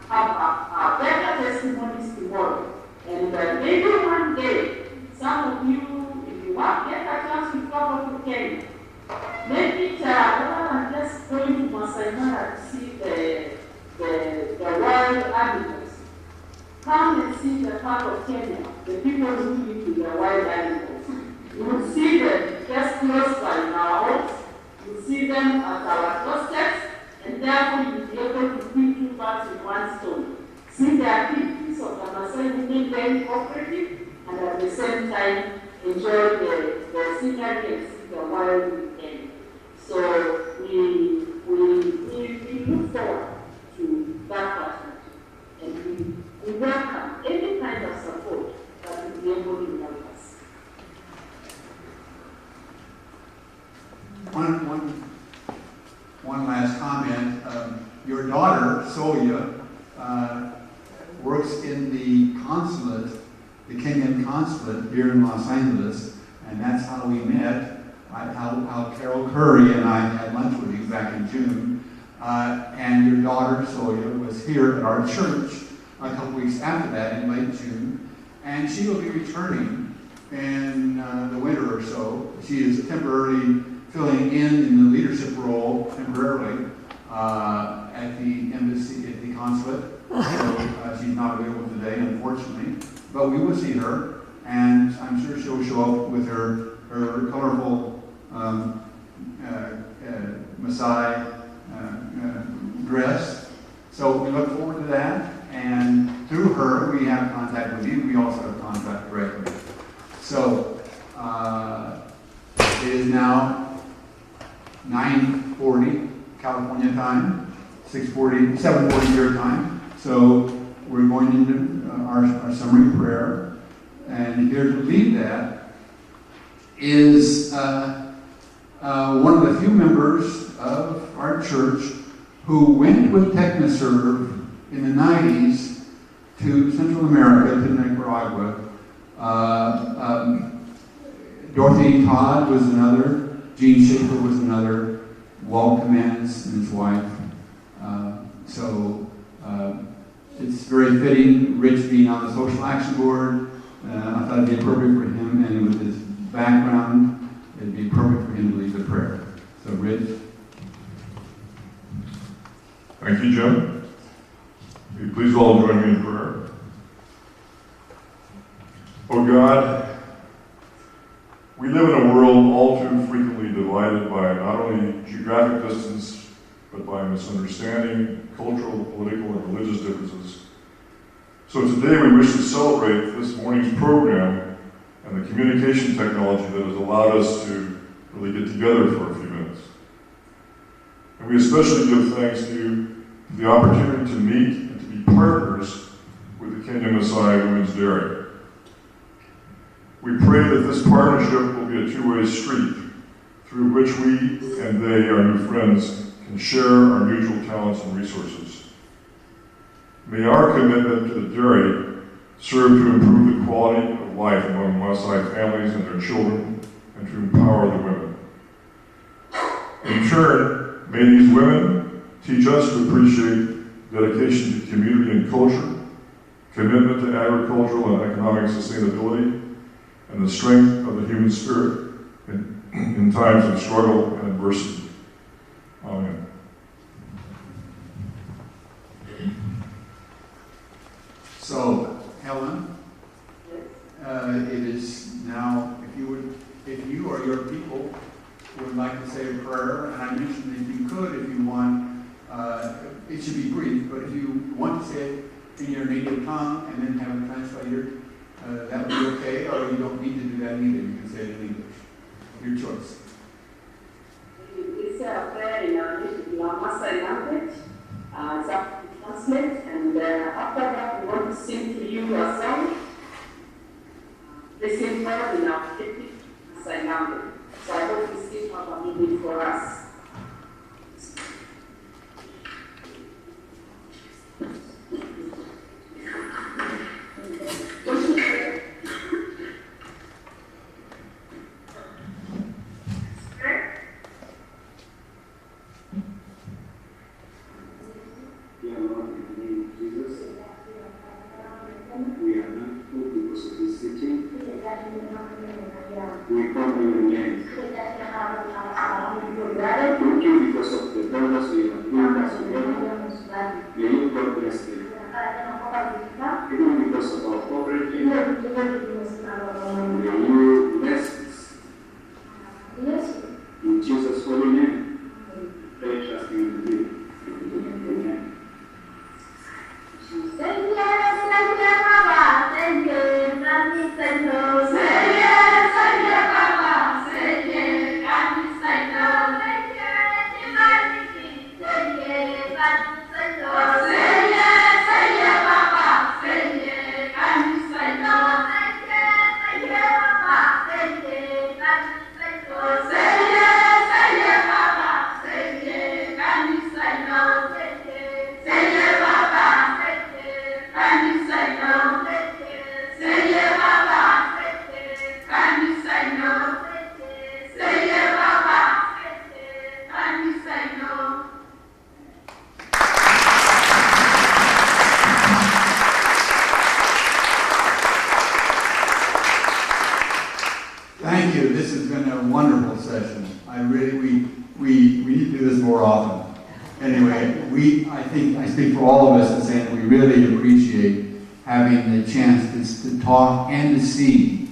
have better testimonies tomorrow. And maybe one day, some of you, if you want, get a chance to travel to Kenya. Maybe rather than just going to Maasai Mara to see the wild animals, come and see the part of Kenya, the people who live with the wild animals. You will see them just close by in our homes. You will see them at our doorsteps, and therefore you will be able to kill two birds with one stone. See the activities of the Maasai women very cooperative, and at the same time enjoy the scenery and see the wild weekend. So we look forward to that partnership, and we welcome any kind of support that will be able to help us. One last comment. Your daughter, Soya, works in the consulate, the Kenyan consulate here in Los Angeles, and that's how we met. How Carol Curry and I had lunch with you back in June. And your daughter, Soya, was here at our church a couple weeks after that in late June. And she will be returning in the winter or so. She is temporarily filling in the leadership role temporarily at the embassy, at the consulate. So she's not available today, unfortunately. But we will see her, and I'm sure she'll show up with her colorful Maasai dress. So we look forward to that, and through her we have contact with you. We also have contact directly. So it is now 9:40 California time, 7:40 your time. So we're going into our summary prayer, and here to lead that is one of the few members of our church who went with Technoserve in the 90s to Central America, to Nicaragua. Dorothy Todd was another, Gene Schaefer was another, Walt Commands and his wife. It's very fitting, Rich being on the Social Action Board. I thought it'd be appropriate for him, and with his background, it'd be appropriate for him to lead the prayer. So, Rich. Thank you, Jim. Will you please all join me in prayer? Oh God, we live in a world all too frequently divided by not only geographic distance, but by misunderstanding, cultural, political, and religious differences. So today we wish to celebrate this morning's program and the communication technology that has allowed us to really get together for a few minutes. And we especially give thanks to you for the opportunity to meet and to be partners with the Kenya Maasai Women's Dairy. We pray that this partnership will be a two-way street through which we and they, our new friends, can share our mutual talents and resources. May our commitment to the dairy serve to improve the quality of life among Maasai families and their children, and to empower the women. In turn, may these women teach us to appreciate dedication to community and culture, commitment to agricultural and economic sustainability, and the strength of the human spirit in times of struggle and adversity. Amen. So, Helen, it is now, if you or your people would like to say a prayer, and I mentioned if you could, if you want, it should be brief, but if you want to say it in your native tongue and then have it translated, that would be okay, or you don't need to do that either. You can say it in English. Your choice. We say a prayer in our Maasai language, translate, and after that we want to sing to you a song. The same prayer in our Maasai language. So I hope you still have a minute for us. Dear Lord, in the name of Jesus, we are thankful because of this city. We come in your name. Thank you because of the brothers we have given us together. May you God bless them. Even because of our poverty, may you bless us. In Jesus' holy name, pray trusting in you. Amen. Say yes, Baba. Say yes, say no. Say yes, Baba. Say yes, say no. Say yes, humanity. Say yes, say no. Say yes, Baba. Say yes, say no. Say yes, Baba. Say yes, say no. Say yes, Baba. Say yes, say no. Say yes, Baba. Can you say no? Say yeah, Baba. Can you say no? Say yeah, Baba. Can you say no? Thank you. This has been a wonderful session. We need to do this more often. Anyway, I think I speak for all of us in saying that we really appreciate having the chance to talk and to see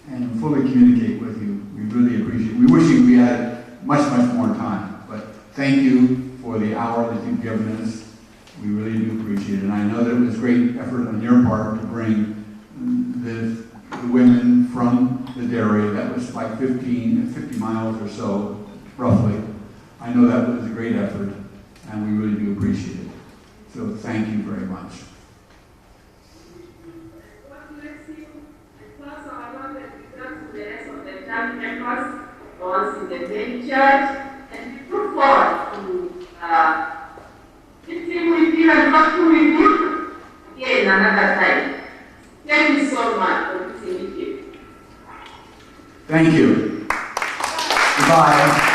and fully communicate with you. We really appreciate it. We wish we had much more time, but thank you for the hour that you've given us. We really do appreciate it. And I know that it was great effort on your part to bring the women from the dairy. That was like 50 miles or so, roughly. I know that was a great effort, and we really do appreciate it. So thank you very much. God bless you. Because our Lord has returned to the rest of the church members, once in the main church, and we look forward to meeting with you and talking with you again another time. Thank you so much for this initiative. Thank you. Goodbye.